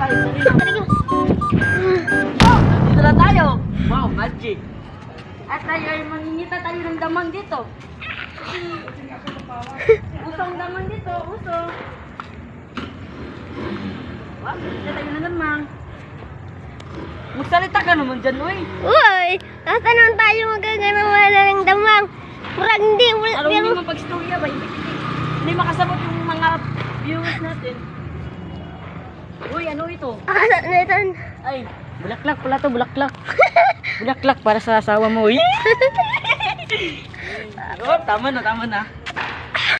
tayo. Dito na tayo. Wow, magic. At tayo ay mangingita tayo ng damang dito. Usong damang dito, usong. Wow, dito tayo ng damang. Magsalita ka naman dyan, uy. Uy, nasa naman tayo magagana wala ng damang. Parang hindi, Alam mo naman pag-storya ba? Hindi makasabot yung mga viewers natin. Uy, ano ito? Nathan. Ay, bulaklak pala to, bulaklak. Bulaklak para sa asawa mo, uy. Oh, tama na, tama na.